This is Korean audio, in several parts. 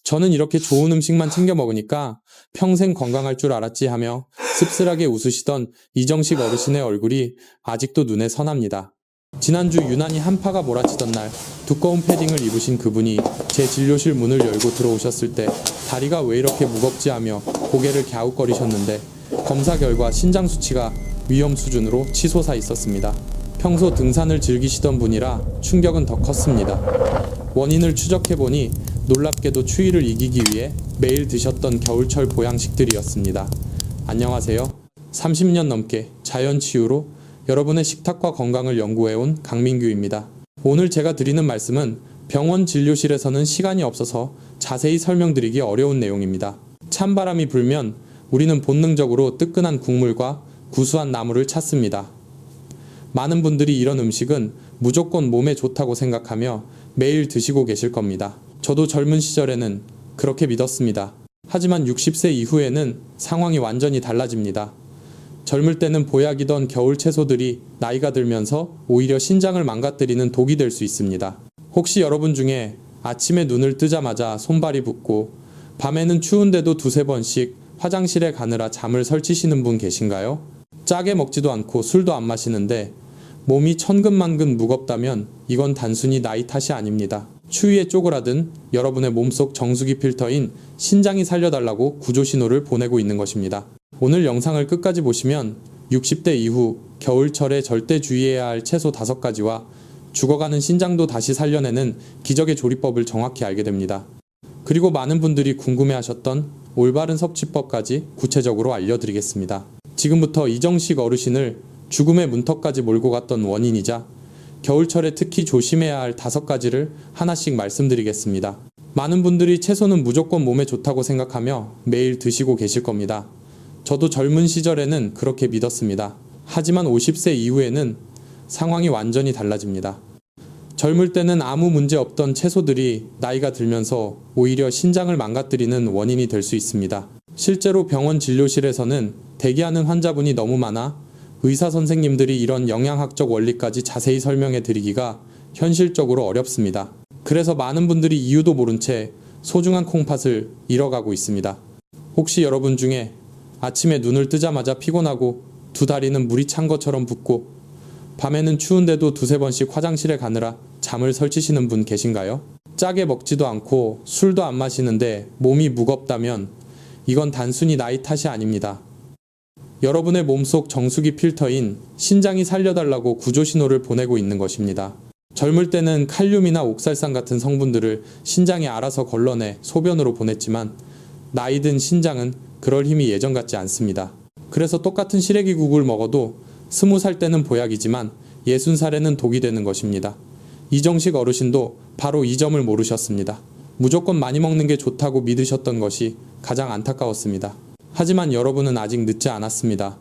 저는 이렇게 좋은 음식만 챙겨 먹으니까 평생 건강할 줄 알았지 하며 씁쓸하게 웃으시던 이정식 어르신의 얼굴이 아직도 눈에 선합니다. 지난주 유난히 한파가 몰아치던 날 두꺼운 패딩을 입으신 그분이 제 진료실 문을 열고 들어오셨을 때 다리가 왜 이렇게 무겁지 하며 고개를 갸웃거리셨는데 검사 결과 신장 수치가 위험 수준으로 치솟아 있었습니다. 평소 등산을 즐기시던 분이라 충격은 더 컸습니다. 원인을 추적해보니 놀랍게도 추위를 이기기 위해 매일 드셨던 겨울철 보양식들이었습니다. 안녕하세요. 30년 넘게 자연치유로 여러분의 식탁과 건강을 연구해온 강민규입니다. 오늘 제가 드리는 말씀은 병원 진료실에서는 시간이 없어서 자세히 설명드리기 어려운 내용입니다. 찬바람이 불면 우리는 본능적으로 뜨끈한 국물과 구수한 나물을 찾습니다. 많은 분들이 이런 음식은 무조건 몸에 좋다고 생각하며 매일 드시고 계실 겁니다. 저도 젊은 시절에는 그렇게 믿었습니다. 하지만 60세 이후에는 상황이 완전히 달라집니다. 젊을 때는 보약이던 겨울 채소들이 나이가 들면서 오히려 신장을 망가뜨리는 독이 될 수 있습니다. 혹시 여러분 중에 아침에 눈을 뜨자마자 손발이 붓고 밤에는 추운데도 두세 번씩 화장실에 가느라 잠을 설치시는 분 계신가요? 짜게 먹지도 않고 술도 안 마시는데 몸이 천근만근 무겁다면 이건 단순히 나이 탓이 아닙니다. 추위에 쪼그라든 여러분의 몸속 정수기 필터인 신장이 살려달라고 구조신호를 보내고 있는 것입니다. 오늘 영상을 끝까지 보시면 60대 이후 겨울철에 절대 주의해야 할 채소 5가지와 죽어가는 신장도 다시 살려내는 기적의 조리법을 정확히 알게 됩니다. 그리고 많은 분들이 궁금해하셨던 올바른 섭취법까지 구체적으로 알려드리겠습니다. 지금부터 이정식 어르신을 죽음의 문턱까지 몰고 갔던 원인이자 겨울철에 특히 조심해야 할 5가지를 하나씩 말씀드리겠습니다. 많은 분들이 채소는 무조건 몸에 좋다고 생각하며 매일 드시고 계실 겁니다. 저도 젊은 시절에는 그렇게 믿었습니다. 하지만 50세 이후에는 상황이 완전히 달라집니다. 젊을 때는 아무 문제 없던 채소들이 나이가 들면서 오히려 신장을 망가뜨리는 원인이 될 수 있습니다. 실제로 병원 진료실에서는 대기하는 환자분이 너무 많아 의사 선생님들이 이런 영양학적 원리까지 자세히 설명해 드리기가 현실적으로 어렵습니다. 그래서 많은 분들이 이유도 모른 채 소중한 콩팥을 잃어가고 있습니다. 혹시 여러분 중에 아침에 눈을 뜨자마자 피곤하고 두 다리는 물이 찬 것처럼 붓고 밤에는 추운데도 두세 번씩 화장실에 가느라 잠을 설치시는 분 계신가요? 짜게 먹지도 않고 술도 안 마시는데 몸이 무겁다면 이건 단순히 나이 탓이 아닙니다. 여러분의 몸속 정수기 필터인 신장이 살려달라고 구조신호를 보내고 있는 것입니다. 젊을 때는 칼륨이나 옥살산 같은 성분들을 신장이 알아서 걸러내 소변으로 보냈지만 나이 든 신장은 그럴 힘이 예전 같지 않습니다. 그래서 똑같은 시래기국을 먹어도 20살 때는 보약이지만 60살에는 독이 되는 것입니다. 이정식 어르신도 바로 이 점을 모르셨습니다. 무조건 많이 먹는 게 좋다고 믿으셨던 것이 가장 안타까웠습니다. 하지만 여러분은 아직 늦지 않았습니다.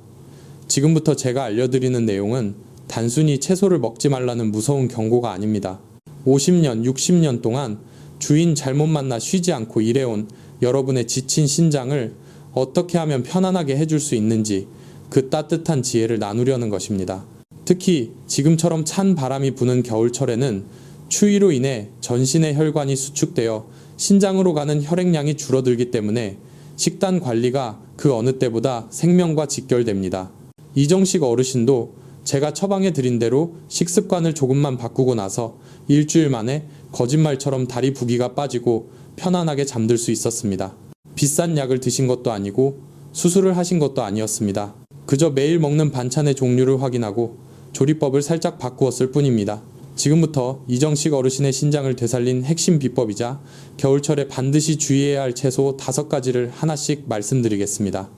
지금부터 제가 알려드리는 내용은 단순히 채소를 먹지 말라는 무서운 경고가 아닙니다. 50년, 60년 동안 주인 잘못 만나 쉬지 않고 일해온 여러분의 지친 신장을 어떻게 하면 편안하게 해줄 수 있는지 그 따뜻한 지혜를 나누려는 것입니다. 특히 지금처럼 찬 바람이 부는 겨울철에는 추위로 인해 전신의 혈관이 수축되어 신장으로 가는 혈액량이 줄어들기 때문에 식단 관리가 그 어느 때보다 생명과 직결됩니다. 이정식 어르신도 제가 처방해 드린 대로 식습관을 조금만 바꾸고 나서 일주일 만에 거짓말처럼 다리 부기가 빠지고 편안하게 잠들 수 있었습니다. 비싼 약을 드신 것도 아니고 수술을 하신 것도 아니었습니다. 그저 매일 먹는 반찬의 종류를 확인하고 조리법을 살짝 바꾸었을 뿐입니다. 지금부터 이정식 어르신의 신장을 되살린 핵심 비법이자 겨울철에 반드시 주의해야 할 채소 5가지를 하나씩 말씀드리겠습니다.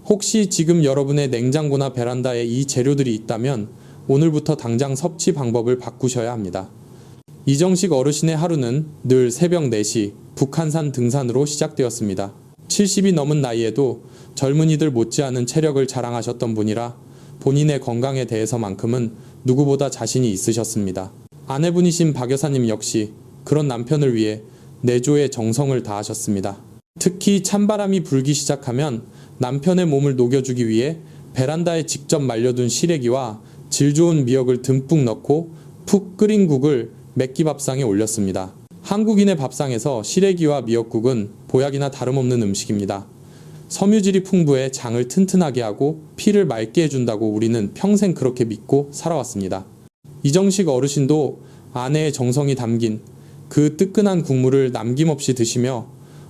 혹시 지금 여러분의 냉장고나 베란다에 이 재료들이 있다면 오늘부터 당장 섭취 방법을 바꾸셔야 합니다. 이정식 어르신의 하루는 늘 새벽 4시 북한산 등산으로 시작되었습니다. 70이 넘은 나이에도 젊은이들 못지않은 체력을 자랑하셨던 분이라 본인의 건강에 대해서만큼은 누구보다 자신이 있으셨습니다. 아내분이신 박 여사님 역시 그런 남편을 위해 내조의 정성을 다하셨습니다. 특히 찬바람이 불기 시작하면 남편의 몸을 녹여주기 위해 베란다에 직접 말려둔 시래기와 질 좋은 미역을 듬뿍 넣고 푹 끓인 국을 맵기 밥상에 올렸습니다. 한국인의 밥상에서 시래기와 미역국은 보약이나 다름없는 음식입니다. 섬유질이 풍부해 장을 튼튼하게 하고 피를 맑게 해준다고 우리는 평생 그렇게 믿고 살아왔습니다. 이정식 어르신도 아내의 정성이 담긴 그 뜨끈한 국물을 남김없이 드시며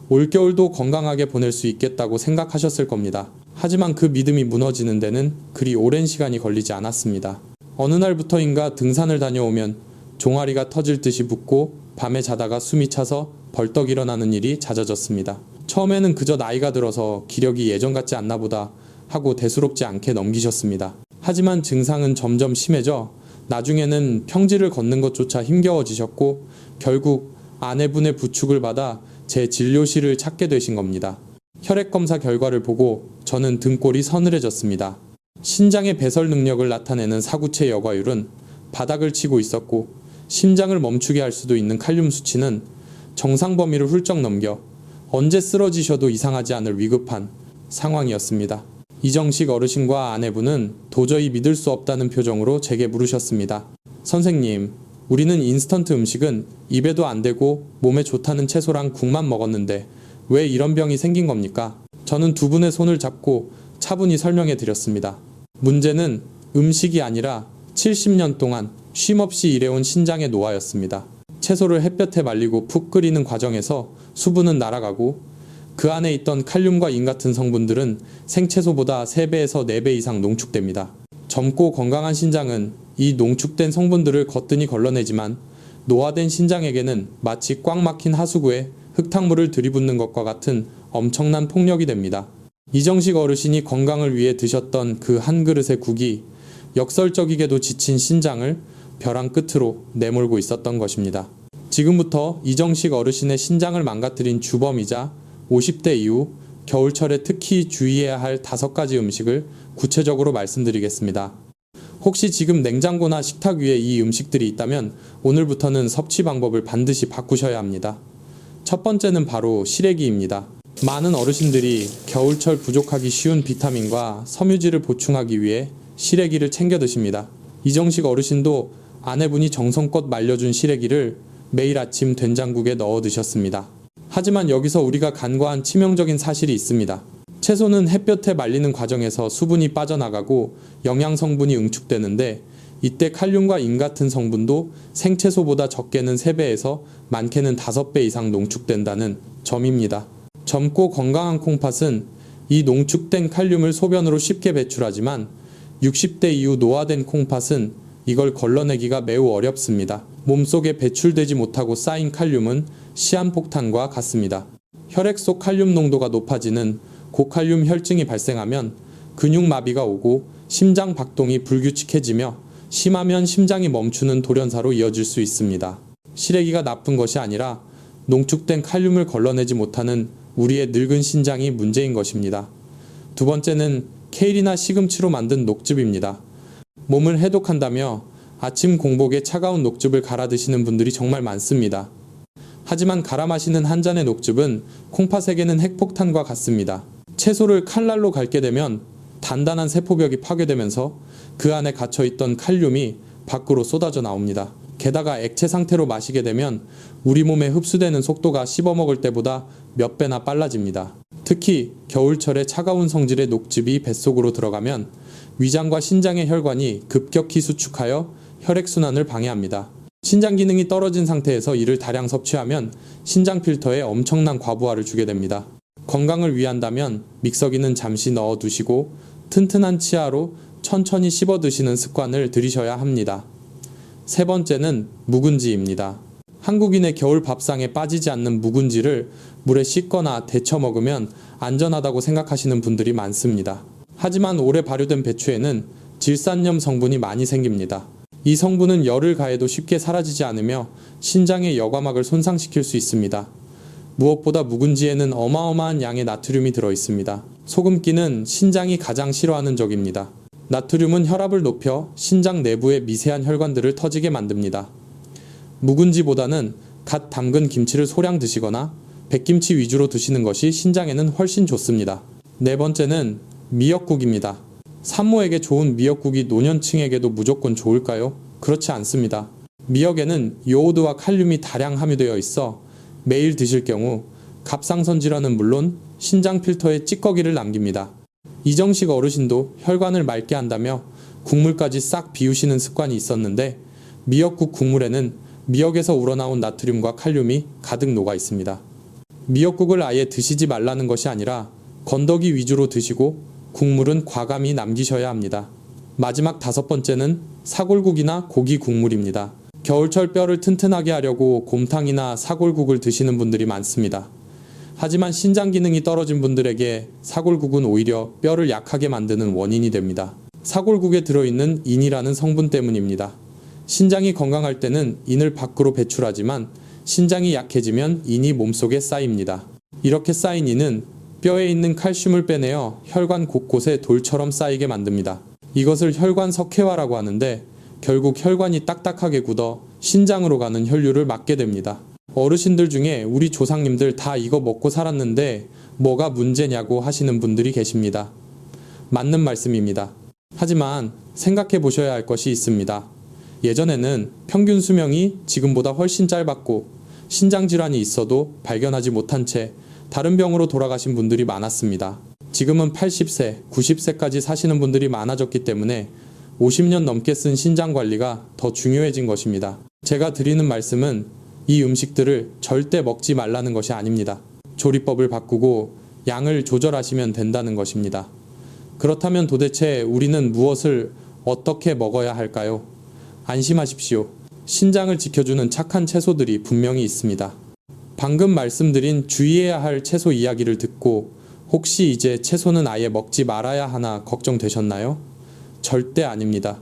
올겨울도 건강하게 보낼 수 있겠다고 생각하셨을 겁니다. 하지만 그 믿음이 무너지는 데는 그리 오랜 시간이 걸리지 않았습니다. 어느 날부터인가 등산을 다녀오면 종아리가 터질 듯이 붓고 밤에 자다가 숨이 차서 벌떡 일어나는 일이 잦아졌습니다. 처음에는 그저 나이가 들어서 기력이 예전 같지 않나 보다 하고 대수롭지 않게 넘기셨습니다. 하지만 증상은 점점 심해져 나중에는 평지를 걷는 것조차 힘겨워지셨고 결국 아내분의 부축을 받아 제 진료실을 찾게 되신 겁니다. 혈액검사 결과를 보고 저는 등골이 서늘해졌습니다. 신장의 배설 능력을 나타내는 사구체 여과율은 바닥을 치고 있었고 심장을 멈추게 할 수도 있는 칼륨 수치는 정상 범위를 훌쩍 넘겨 언제 쓰러지셔도 이상하지 않을 위급한 상황이었습니다. 이정식 어르신과 아내분은 도저히 믿을 수 없다는 표정으로 제게 물으셨습니다. 선생님, 우리는 인스턴트 음식은 입에도 안 대고 몸에 좋다는 채소랑 국만 먹었는데 왜 이런 병이 생긴 겁니까? 저는 두 분의 손을 잡고 차분히 설명해 드렸습니다. 문제는 음식이 아니라 70년 동안 쉼없이 일해온 신장의 노화였습니다. 채소를 햇볕에 말리고 푹 끓이는 과정에서 수분은 날아가고 그 안에 있던 칼륨과 인 같은 성분들은 생채소보다 3배에서 4배 이상 농축됩니다. 젊고 건강한 신장은 이 농축된 성분들을 거뜬히 걸러내지만 노화된 신장에게는 마치 꽉 막힌 하수구에 흙탕물을 들이붓는 것과 같은 엄청난 폭력이 됩니다. 이정식 어르신이 건강을 위해 드셨던 그 한 그릇의 국이 역설적이게도 지친 신장을 벼랑 끝으로 내몰고 있었던 것입니다. 지금부터 이정식 어르신의 신장을 망가뜨린 주범이자 50대 이후 겨울철에 특히 주의해야 할 5가지 음식을 구체적으로 말씀드리겠습니다. 혹시 지금 냉장고나 식탁 위에 이 음식들이 있다면 오늘부터는 섭취 방법을 반드시 바꾸셔야 합니다. 첫 번째는 바로 시래기입니다. 많은 어르신들이 겨울철 부족하기 쉬운 비타민과 섬유질을 보충하기 위해 시래기를 챙겨 드십니다. 이정식 어르신도 아내분이 정성껏 말려준 시래기를 매일 아침 된장국에 넣어 드셨습니다. 하지만 여기서 우리가 간과한 치명적인 사실이 있습니다. 채소는 햇볕에 말리는 과정에서 수분이 빠져나가고 영양 성분이 응축되는데 이때 칼륨과 인 같은 성분도 생채소보다 적게는 3배에서 많게는 5배 이상 농축된다는 점입니다. 젊고 건강한 콩팥은 이 농축된 칼륨을 소변으로 쉽게 배출하지만 60대 이후 노화된 콩팥은 이걸 걸러내기가 매우 어렵습니다. 몸속에 배출되지 못하고 쌓인 칼륨은 시한폭탄과 같습니다. 혈액 속 칼륨 농도가 높아지는 고칼륨 혈증이 발생하면 근육마비가 오고 심장 박동이 불규칙해지며 심하면 심장이 멈추는 돌연사로 이어질 수 있습니다. 시래기가 나쁜 것이 아니라 농축된 칼륨을 걸러내지 못하는 우리의 늙은 신장이 문제인 것입니다. 두 번째는 케일이나 시금치로 만든 녹즙입니다. 몸을 해독한다며 아침 공복에 차가운 녹즙을 갈아 드시는 분들이 정말 많습니다. 하지만 갈아 마시는 한 잔의 녹즙은 콩팥에게는 핵폭탄과 같습니다. 채소를 칼날로 갈게 되면 단단한 세포벽이 파괴되면서 그 안에 갇혀있던 칼륨이 밖으로 쏟아져 나옵니다. 게다가 액체 상태로 마시게 되면 우리 몸에 흡수되는 속도가 씹어먹을 때보다 몇 배나 빨라집니다. 특히 겨울철에 차가운 성질의 녹즙이 뱃속으로 들어가면 위장과 신장의 혈관이 급격히 수축하여 혈액순환을 방해합니다. 신장 기능이 떨어진 상태에서 이를 다량 섭취하면 신장 필터에 엄청난 과부하를 주게 됩니다. 건강을 위한다면 믹서기는 잠시 넣어두시고 튼튼한 치아로 천천히 씹어 드시는 습관을 들이셔야 합니다. 세 번째는 묵은지입니다. 한국인의 겨울 밥상에 빠지지 않는 묵은지를 물에 씻거나 데쳐 먹으면 안전하다고 생각하시는 분들이 많습니다. 하지만 오래 발효된 배추에는 질산염 성분이 많이 생깁니다. 이 성분은 열을 가해도 쉽게 사라지지 않으며 신장의 여과막을 손상시킬 수 있습니다. 무엇보다 묵은지에는 어마어마한 양의 나트륨이 들어있습니다. 소금기는 신장이 가장 싫어하는 적입니다. 나트륨은 혈압을 높여 신장 내부의 미세한 혈관들을 터지게 만듭니다. 묵은지보다는 갓 담근 김치를 소량 드시거나 백김치 위주로 드시는 것이 신장에는 훨씬 좋습니다. 네 번째는 미역국입니다. 산모에게 좋은 미역국이 노년층에게도 무조건 좋을까요? 그렇지 않습니다. 미역에는 요오드와 칼륨이 다량 함유되어 있어 매일 드실 경우 갑상선 질환은 물론 신장 필터에 찌꺼기를 남깁니다. 이정식 어르신도 혈관을 맑게 한다며 국물까지 싹 비우시는 습관이 있었는데 미역국 국물에는 미역에서 우러나온 나트륨과 칼륨이 가득 녹아 있습니다. 미역국을 아예 드시지 말라는 것이 아니라 건더기 위주로 드시고 국물은 과감히 남기셔야 합니다. 마지막 5번째는 사골국이나 고기 국물입니다. 겨울철 뼈를 튼튼하게 하려고 곰탕이나 사골국을 드시는 분들이 많습니다. 하지만 신장 기능이 떨어진 분들에게 사골국은 오히려 뼈를 약하게 만드는 원인이 됩니다. 사골국에 들어있는 인이라는 성분 때문입니다. 신장이 건강할 때는 인을 밖으로 배출하지만 신장이 약해지면 인이 몸속에 쌓입니다. 이렇게 쌓인 인은 뼈에 있는 칼슘을 빼내어 혈관 곳곳에 돌처럼 쌓이게 만듭니다. 이것을 혈관 석회화라고 하는데 결국 혈관이 딱딱하게 굳어 신장으로 가는 혈류를 막게 됩니다. 어르신들 중에 우리 조상님들 다 이거 먹고 살았는데 뭐가 문제냐고 하시는 분들이 계십니다. 맞는 말씀입니다. 하지만 생각해 보셔야 할 것이 있습니다. 예전에는 평균 수명이 지금보다 훨씬 짧았고 신장 질환이 있어도 발견하지 못한 채 다른 병으로 돌아가신 분들이 많았습니다. 지금은 80세, 90세까지 사시는 분들이 많아졌기 때문에 50년 넘게 쓴 신장 관리가 더 중요해진 것입니다. 제가 드리는 말씀은 이 음식들을 절대 먹지 말라는 것이 아닙니다. 조리법을 바꾸고 양을 조절하시면 된다는 것입니다. 그렇다면 도대체 우리는 무엇을 어떻게 먹어야 할까요? 안심하십시오. 신장을 지켜주는 착한 채소들이 분명히 있습니다. 방금 말씀드린 주의해야 할 채소 이야기를 듣고 혹시 이제 채소는 아예 먹지 말아야 하나 걱정되셨나요? 절대 아닙니다.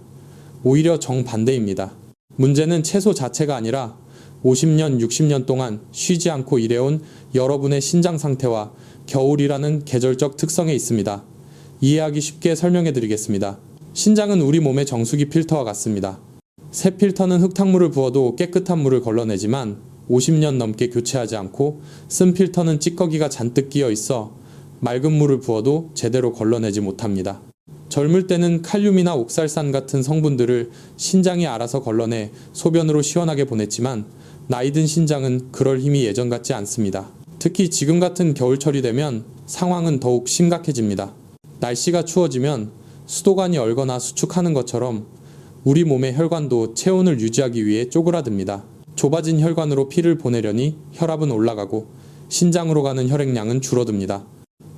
오히려 정반대입니다. 문제는 채소 자체가 아니라 50년, 60년 동안 쉬지 않고 일해온 여러분의 신장 상태와 겨울이라는 계절적 특성에 있습니다. 이해하기 쉽게 설명해 드리겠습니다. 신장은 우리 몸의 정수기 필터와 같습니다. 새 필터는 흙탕물을 부어도 깨끗한 물을 걸러내지만 50년 넘게 교체하지 않고 쓴 필터는 찌꺼기가 잔뜩 끼어 있어 맑은 물을 부어도 제대로 걸러내지 못합니다. 젊을 때는 칼륨이나 옥살산 같은 성분들을 신장이 알아서 걸러내 소변으로 시원하게 보냈지만 나이든 신장은 그럴 힘이 예전 같지 않습니다. 특히 지금 같은 겨울철이 되면 상황은 더욱 심각해집니다. 날씨가 추워지면 수도관이 얼거나 수축하는 것처럼 우리 몸의 혈관도 체온을 유지하기 위해 쪼그라듭니다. 좁아진 혈관으로 피를 보내려니 혈압은 올라가고 신장으로 가는 혈액량은 줄어듭니다.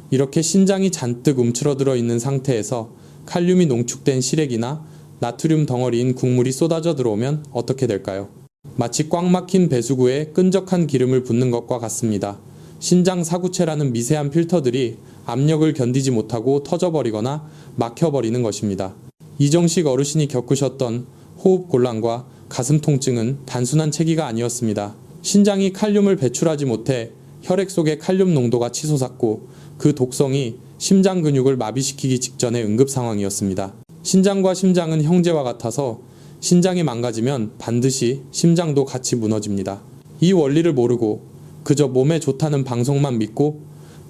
이렇게 신장이 잔뜩 움츠러들어 있는 상태에서 칼륨이 농축된 시래기나 나트륨 덩어리인 국물이 쏟아져 들어오면 어떻게 될까요? 마치 꽉 막힌 배수구에 끈적한 기름을 붓는 것과 같습니다. 신장 사구체라는 미세한 필터들이 압력을 견디지 못하고 터져버리거나 막혀버리는 것입니다. 이정식 어르신이 겪으셨던 호흡 곤란과 가슴 통증은 단순한 체기가 아니었습니다. 신장이 칼륨을 배출하지 못해 혈액 속의 칼륨 농도가 치솟았고 그 독성이 심장 근육을 마비시키기 직전의 응급 상황이었습니다. 신장과 심장은 형제와 같아서 신장이 망가지면 반드시 심장도 같이 무너집니다. 이 원리를 모르고 그저 몸에 좋다는 방송만 믿고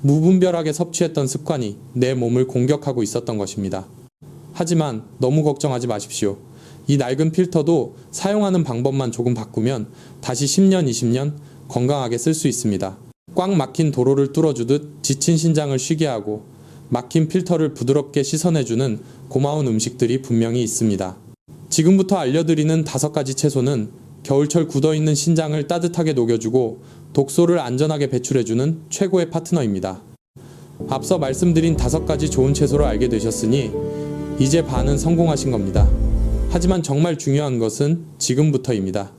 무분별하게 섭취했던 습관이 내 몸을 공격하고 있었던 것입니다. 하지만 너무 걱정하지 마십시오. 이 낡은 필터도 사용하는 방법만 조금 바꾸면 다시 10년, 20년 건강하게 쓸 수 있습니다. 꽉 막힌 도로를 뚫어주듯 지친 신장을 쉬게 하고 막힌 필터를 부드럽게 씻어내주는 고마운 음식들이 분명히 있습니다. 지금부터 알려드리는 5가지 채소는 겨울철 굳어있는 신장을 따뜻하게 녹여주고 독소를 안전하게 배출해주는 최고의 파트너입니다. 앞서 말씀드린 5가지 좋은 채소를 알게 되셨으니 이제 반은 성공하신 겁니다. 하지만 정말 중요한 것은 지금부터입니다.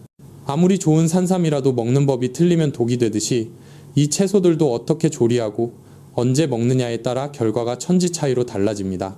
아무리 좋은 산삼이라도 먹는 법이 틀리면 독이 되듯이 이 채소들도 어떻게 조리하고 언제 먹느냐에 따라 결과가 천지 차이로 달라집니다.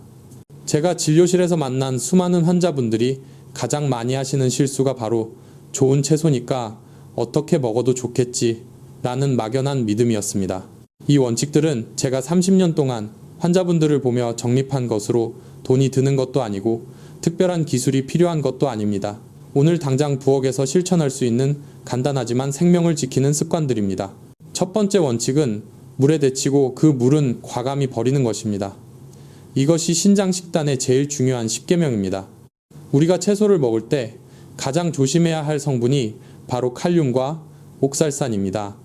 제가 진료실에서 만난 수많은 환자분들이 가장 많이 하시는 실수가 바로 좋은 채소니까 어떻게 먹어도 좋겠지 라는 막연한 믿음이었습니다. 이 원칙들은 제가 30년 동안 환자분들을 보며 정립한 것으로 돈이 드는 것도 아니고 특별한 기술이 필요한 것도 아닙니다. 오늘 당장 부엌에서 실천할 수 있는 간단하지만 생명을 지키는 습관들입니다. 첫 번째 원칙은 물에 데치고 그 물은 과감히 버리는 것입니다. 이것이 신장 식단의 제일 중요한 10계명입니다. 우리가 채소를 먹을 때 가장 조심해야 할 성분이 바로 칼륨과 옥살산입니다.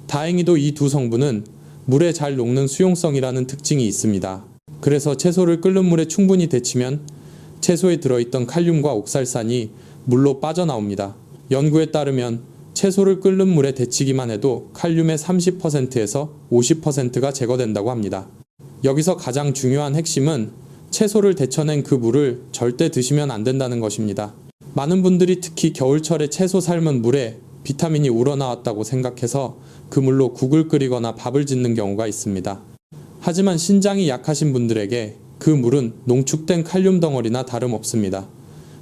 다행히도 이 두 성분은 물에 잘 녹는 수용성이라는 특징이 있습니다. 그래서 채소를 끓는 물에 충분히 데치면 채소에 들어있던 칼륨과 옥살산이 물로 빠져나옵니다. 연구에 따르면 채소를 끓는 물에 데치기만 해도 칼륨의 30%에서 50%가 제거된다고 합니다. 여기서 가장 중요한 핵심은 채소를 데쳐낸 그 물을 절대 드시면 안 된다는 것입니다. 많은 분들이 특히 겨울철에 채소 삶은 물에 비타민이 우러나왔다고 생각해서 그 물로 국을 끓이거나 밥을 짓는 경우가 있습니다. 하지만 신장이 약하신 분들에게 그 물은 농축된 칼륨 덩어리나 다름없습니다.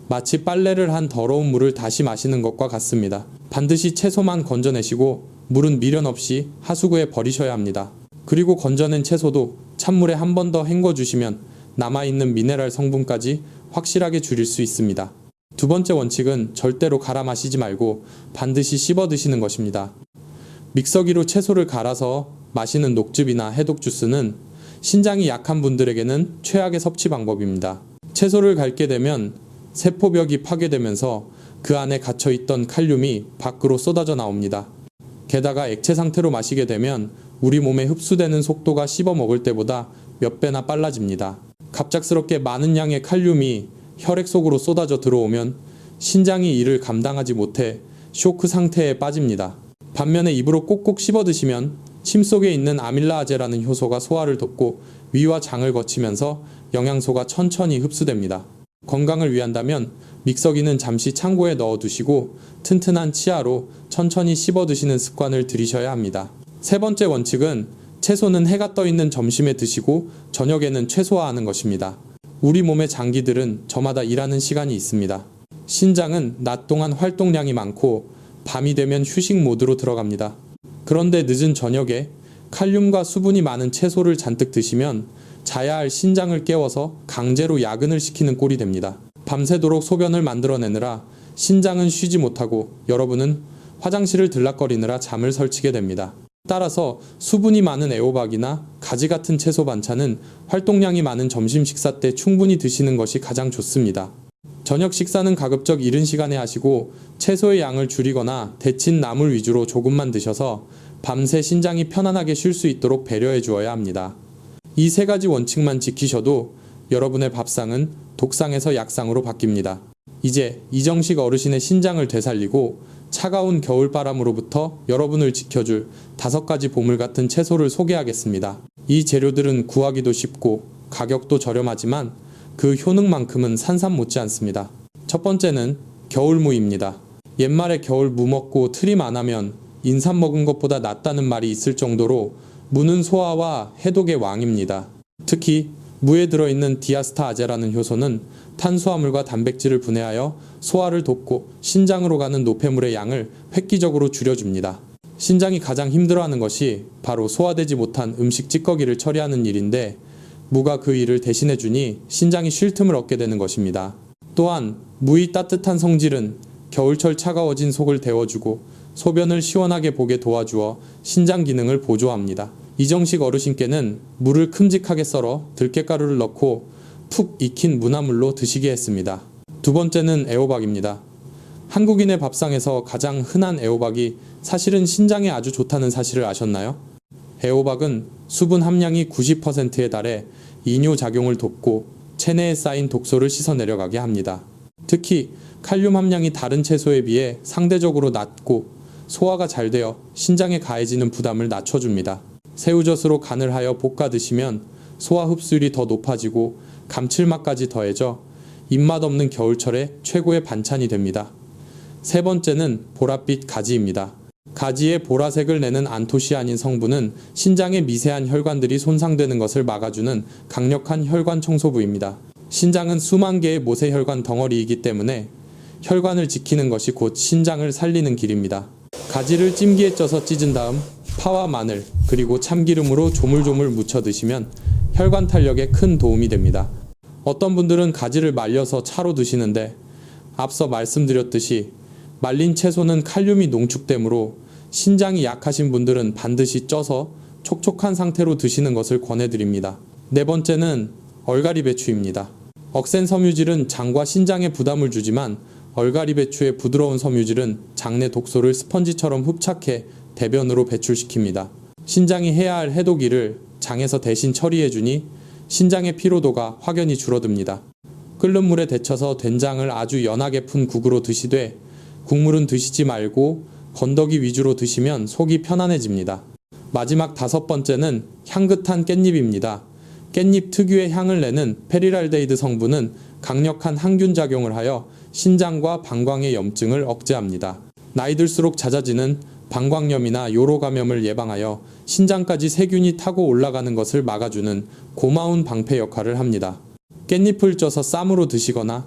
마치 빨래를 한 더러운 물을 다시 마시는 것과 같습니다. 반드시 채소만 건져내시고 물은 미련 없이 하수구에 버리셔야 합니다. 그리고 건져낸 채소도 찬물에 한 번 더 헹궈주시면 남아있는 미네랄 성분까지 확실하게 줄일 수 있습니다. 두 번째 원칙은 절대로 갈아 마시지 말고 반드시 씹어 드시는 것입니다. 믹서기로 채소를 갈아서 마시는 녹즙이나 해독 주스는 신장이 약한 분들에게는 최악의 섭취 방법입니다. 채소를 갈게 되면 세포벽이 파괴되면서 그 안에 갇혀있던 칼륨이 밖으로 쏟아져 나옵니다. 게다가 액체 상태로 마시게 되면 우리 몸에 흡수되는 속도가 씹어 먹을 때보다 몇 배나 빨라집니다. 갑작스럽게 많은 양의 칼륨이 혈액 속으로 쏟아져 들어오면 신장이 이를 감당하지 못해 쇼크 상태에 빠집니다. 반면에 입으로 꼭꼭 씹어 드시면 침 속에 있는 아밀라아제라는 효소가 소화를 돕고 위와 장을 거치면서 영양소가 천천히 흡수됩니다. 건강을 위한다면 믹서기는 잠시 창고에 넣어두시고 튼튼한 치아로 천천히 씹어 드시는 습관을 들이셔야 합니다. 세 번째 원칙은 채소는 해가 떠 있는 점심에 드시고 저녁에는 최소화하는 것입니다. 우리 몸의 장기들은 저마다 일하는 시간이 있습니다. 신장은 낮 동안 활동량이 많고 밤이 되면 휴식 모드로 들어갑니다. 그런데 늦은 저녁에 칼륨과 수분이 많은 채소를 잔뜩 드시면 자야 할 신장을 깨워서 강제로 야근을 시키는 꼴이 됩니다. 밤새도록 소변을 만들어내느라 신장은 쉬지 못하고 여러분은 화장실을 들락거리느라 잠을 설치게 됩니다. 따라서 수분이 많은 애호박이나 가지 같은 채소 반찬은 활동량이 많은 점심 식사 때 충분히 드시는 것이 가장 좋습니다. 저녁 식사는 가급적 이른 시간에 하시고 채소의 양을 줄이거나 데친 나물 위주로 조금만 드셔서 밤새 신장이 편안하게 쉴 수 있도록 배려해 주어야 합니다. 이 세 가지 원칙만 지키셔도 여러분의 밥상은 독상에서 약상으로 바뀝니다. 이제 이정식 어르신의 신장을 되살리고 차가운 겨울바람으로부터 여러분을 지켜줄 5가지 보물 같은 채소를 소개하겠습니다. 이 재료들은 구하기도 쉽고 가격도 저렴하지만 그 효능만큼은 산삼 못지 않습니다. 첫 번째는 겨울무입니다. 옛말에 겨울 무 먹고 트림 안 하면 인삼 먹은 것보다 낫다는 말이 있을 정도로 무는 소화와 해독의 왕입니다. 특히 무에 들어있는 디아스타아제라는 효소는 탄수화물과 단백질을 분해하여 소화를 돕고 신장으로 가는 노폐물의 양을 획기적으로 줄여줍니다. 신장이 가장 힘들어하는 것이 바로 소화되지 못한 음식 찌꺼기를 처리하는 일인데 무가 그 일을 대신해주니 신장이 쉴 틈을 얻게 되는 것입니다. 또한 무의 따뜻한 성질은 겨울철 차가워진 속을 데워주고 소변을 시원하게 보게 도와주어 신장 기능을 보조합니다. 이정식 어르신께는 물을 큼직하게 썰어 들깨가루를 넣고 푹 익힌 무나물로 드시게 했습니다. 두 번째는 애호박입니다. 한국인의 밥상에서 가장 흔한 애호박이 사실은 신장에 아주 좋다는 사실을 아셨나요? 애호박은 수분 함량이 90%에 달해 이뇨작용을 돕고 체내에 쌓인 독소를 씻어내려가게 합니다. 특히 칼륨 함량이 다른 채소에 비해 상대적으로 낮고 소화가 잘 되어 신장에 가해지는 부담을 낮춰줍니다. 새우젓으로 간을 하여 볶아 드시면 소화 흡수율이 더 높아지고 감칠맛까지 더해져 입맛 없는 겨울철에 최고의 반찬이 됩니다. 세 번째는 보랏빛 가지입니다. 가지의 보라색을 내는 안토시아닌 성분은 신장의 미세한 혈관들이 손상되는 것을 막아주는 강력한 혈관 청소부입니다. 신장은 수만 개의 모세혈관 덩어리이기 때문에 혈관을 지키는 것이 곧 신장을 살리는 길입니다. 가지를 찜기에 쪄서 찢은 다음 파와 마늘 그리고 참기름으로 조물조물 무쳐 드시면 혈관 탄력에 큰 도움이 됩니다. 어떤 분들은 가지를 말려서 차로 드시는데 앞서 말씀드렸듯이 말린 채소는 칼륨이 농축되므로 신장이 약하신 분들은 반드시 쪄서 촉촉한 상태로 드시는 것을 권해드립니다. 네 번째는 얼갈이 배추입니다. 억센 섬유질은 장과 신장에 부담을 주지만 얼갈이 배추의 부드러운 섬유질은 장내 독소를 스펀지처럼 흡착해 대변으로 배출시킵니다. 신장이 해야 할 해독일을 장에서 대신 처리해주니 신장의 피로도가 확연히 줄어듭니다. 끓는 물에 데쳐서 된장을 아주 연하게 푼 국으로 드시되 국물은 드시지 말고 건더기 위주로 드시면 속이 편안해집니다. 마지막 5번째는 향긋한 깻잎입니다. 깻잎 특유의 향을 내는 페리랄데히드 성분은 강력한 항균 작용을 하여 신장과 방광의 염증을 억제합니다. 나이 들수록 잦아지는 방광염이나 요로 감염을 예방하여 신장까지 세균이 타고 올라가는 것을 막아주는 고마운 방패 역할을 합니다. 깻잎을 쪄서 쌈으로 드시거나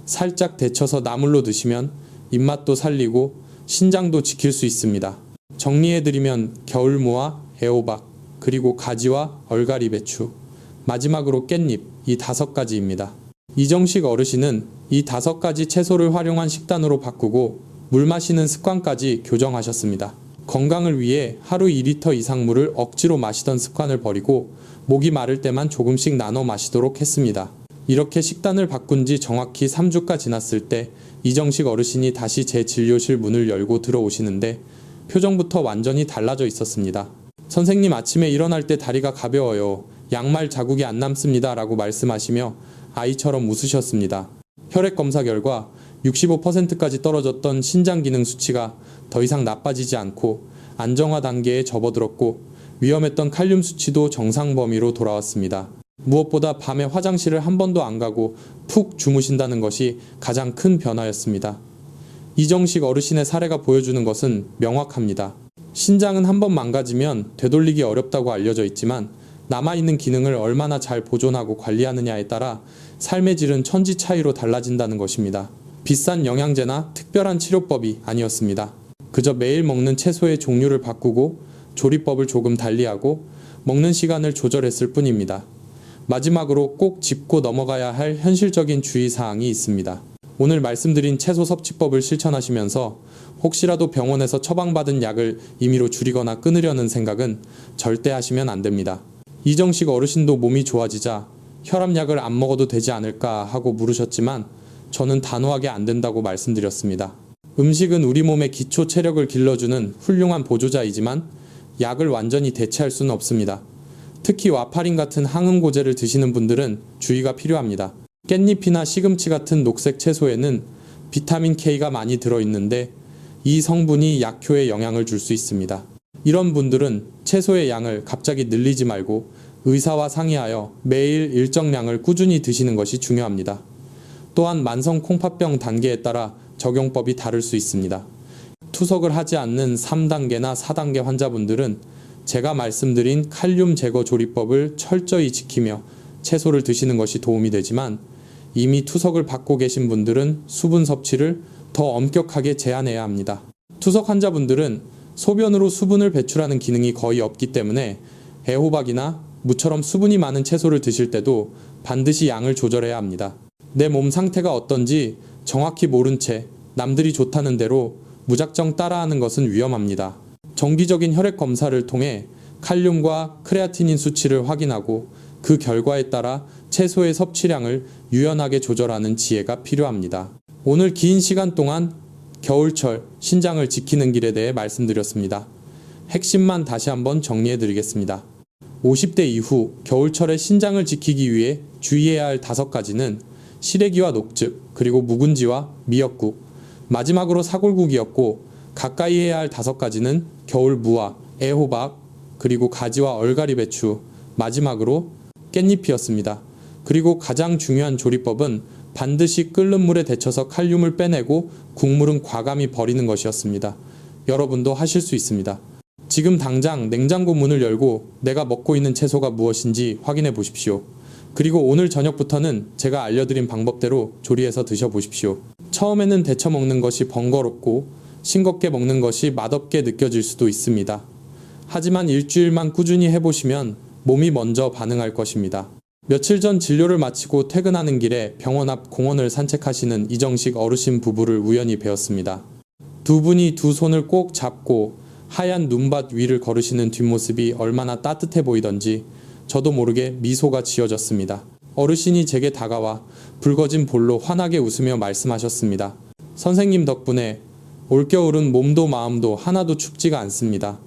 살짝 데쳐서 나물로 드시면 입맛도 살리고 신장도 지킬 수 있습니다. 정리해드리면 겨울무와 애호박, 그리고 가지와 얼갈이 배추, 마지막으로 깻잎, 이 5가지입니다. 이정식 어르신은 이 5가지 채소를 활용한 식단으로 바꾸고 물 마시는 습관까지 교정하셨습니다. 건강을 위해 하루 2리터 이상 물을 억지로 마시던 습관을 버리고 목이 마를 때만 조금씩 나눠 마시도록 했습니다. 이렇게 식단을 바꾼 지 정확히 3주가 지났을 때 이정식 어르신이 다시 제 진료실 문을 열고 들어오시는데 표정부터 완전히 달라져 있었습니다. 선생님, 아침에 일어날 때 다리가 가벼워요. 양말 자국이 안 남습니다. 라고 말씀하시며 아이처럼 웃으셨습니다. 혈액 검사 결과 65%까지 떨어졌던 신장 기능 수치가 더 이상 나빠지지 않고 안정화 단계에 접어들었고 위험했던 칼륨 수치도 정상 범위로 돌아왔습니다. 무엇보다 밤에 화장실을 한 번도 안 가고 푹 주무신다는 것이 가장 큰 변화였습니다. 이정식 어르신의 사례가 보여주는 것은 명확합니다. 신장은 한 번 망가지면 되돌리기 어렵다고 알려져 있지만 남아있는 기능을 얼마나 잘 보존하고 관리하느냐에 따라 삶의 질은 천지 차이로 달라진다는 것입니다. 비싼 영양제나 특별한 치료법이 아니었습니다. 그저 매일 먹는 채소의 종류를 바꾸고 조리법을 조금 달리하고 먹는 시간을 조절했을 뿐입니다. 마지막으로 꼭 짚고 넘어가야 할 현실적인 주의사항이 있습니다. 오늘 말씀드린 채소 섭취법을 실천하시면서 혹시라도 병원에서 처방받은 약을 임의로 줄이거나 끊으려는 생각은 절대 하시면 안 됩니다. 이정식 어르신도 몸이 좋아지자 혈압약을 안 먹어도 되지 않을까 하고 물으셨지만 저는 단호하게 안 된다고 말씀드렸습니다. 음식은 우리 몸의 기초 체력을 길러주는 훌륭한 보조자이지만 약을 완전히 대체할 수는 없습니다. 특히 와파린 같은 항응고제를 드시는 분들은 주의가 필요합니다. 깻잎이나 시금치 같은 녹색 채소에는 비타민 K가 많이 들어있는데 이 성분이 약효에 영향을 줄 수 있습니다. 이런 분들은 채소의 양을 갑자기 늘리지 말고 의사와 상의하여 매일 일정량을 꾸준히 드시는 것이 중요합니다. 또한 만성 콩팥병 단계에 따라 적용법이 다를 수 있습니다. 투석을 하지 않는 3단계나 4단계 환자분들은 제가 말씀드린 칼륨 제거 조리법을 철저히 지키며 채소를 드시는 것이 도움이 되지만 이미 투석을 받고 계신 분들은 수분 섭취를 더 엄격하게 제한해야 합니다. 투석 환자분들은 소변으로 수분을 배출하는 기능이 거의 없기 때문에 애호박이나 무처럼 수분이 많은 채소를 드실 때도 반드시 양을 조절해야 합니다. 내 몸 상태가 어떤지 정확히 모른 채 남들이 좋다는 대로 무작정 따라하는 것은 위험합니다. 정기적인 혈액 검사를 통해 칼륨과 크레아티닌 수치를 확인하고 그 결과에 따라 채소의 섭취량을 유연하게 조절하는 지혜가 필요합니다. 오늘 긴 시간 동안 겨울철 신장을 지키는 길에 대해 말씀드렸습니다. 핵심만 다시 한번 정리해드리겠습니다. 50대 이후 겨울철에 신장을 지키기 위해 주의해야 할 5가지는 시래기와 녹즙, 그리고 묵은지와 미역국, 마지막으로 사골국이었고 가까이 해야 할 5가지는 겨울무와 애호박, 그리고 가지와 얼갈이 배추, 마지막으로 깻잎이었습니다. 그리고 가장 중요한 조리법은 반드시 끓는 물에 데쳐서 칼륨을 빼내고 국물은 과감히 버리는 것이었습니다. 여러분도 하실 수 있습니다. 지금 당장 냉장고 문을 열고 내가 먹고 있는 채소가 무엇인지 확인해 보십시오. 그리고 오늘 저녁부터는 제가 알려드린 방법대로 조리해서 드셔보십시오. 처음에는 데쳐 먹는 것이 번거롭고 싱겁게 먹는 것이 맛없게 느껴질 수도 있습니다. 하지만 일주일만 꾸준히 해보시면 몸이 먼저 반응할 것입니다. 며칠 전 진료를 마치고 퇴근하는 길에 병원 앞 공원을 산책하시는 이정식 어르신 부부를 우연히 뵈었습니다. 두 분이 두 손을 꼭 잡고 하얀 눈밭 위를 걸으시는 뒷모습이 얼마나 따뜻해 보이던지 저도 모르게 미소가 지어졌습니다. 어르신이 제게 다가와 붉어진 볼로 환하게 웃으며 말씀하셨습니다. 선생님 덕분에 올겨울은 몸도 마음도 하나도 춥지가 않습니다.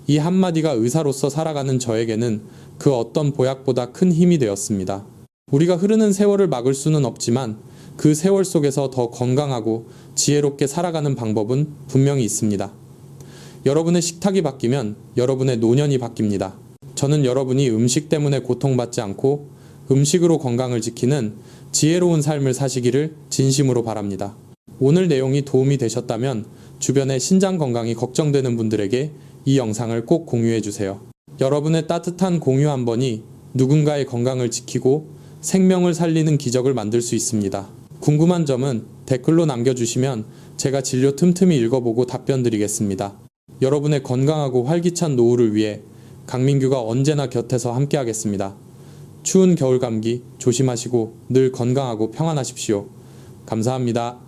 이 한마디가 의사로서 살아가는 저에게는 그 어떤 보약보다 큰 힘이 되었습니다. 우리가 흐르는 세월을 막을 수는 없지만 그 세월 속에서 더 건강하고 지혜롭게 살아가는 방법은 분명히 있습니다. 여러분의 식탁이 바뀌면 여러분의 노년이 바뀝니다. 저는 여러분이 음식 때문에 고통받지 않고 음식으로 건강을 지키는 지혜로운 삶을 사시기를 진심으로 바랍니다. 오늘 내용이 도움이 되셨다면 주변의 신장 건강이 걱정되는 분들에게 이 영상을 꼭 공유해 주세요. 여러분의 따뜻한 공유 한 번이 누군가의 건강을 지키고 생명을 살리는 기적을 만들 수 있습니다. 궁금한 점은 댓글로 남겨주시면 제가 진료 틈틈이 읽어보고 답변 드리겠습니다. 여러분의 건강하고 활기찬 노후를 위해 강민규가 언제나 곁에서 함께하겠습니다. 추운 겨울 감기 조심하시고 늘 건강하고 평안하십시오. 감사합니다.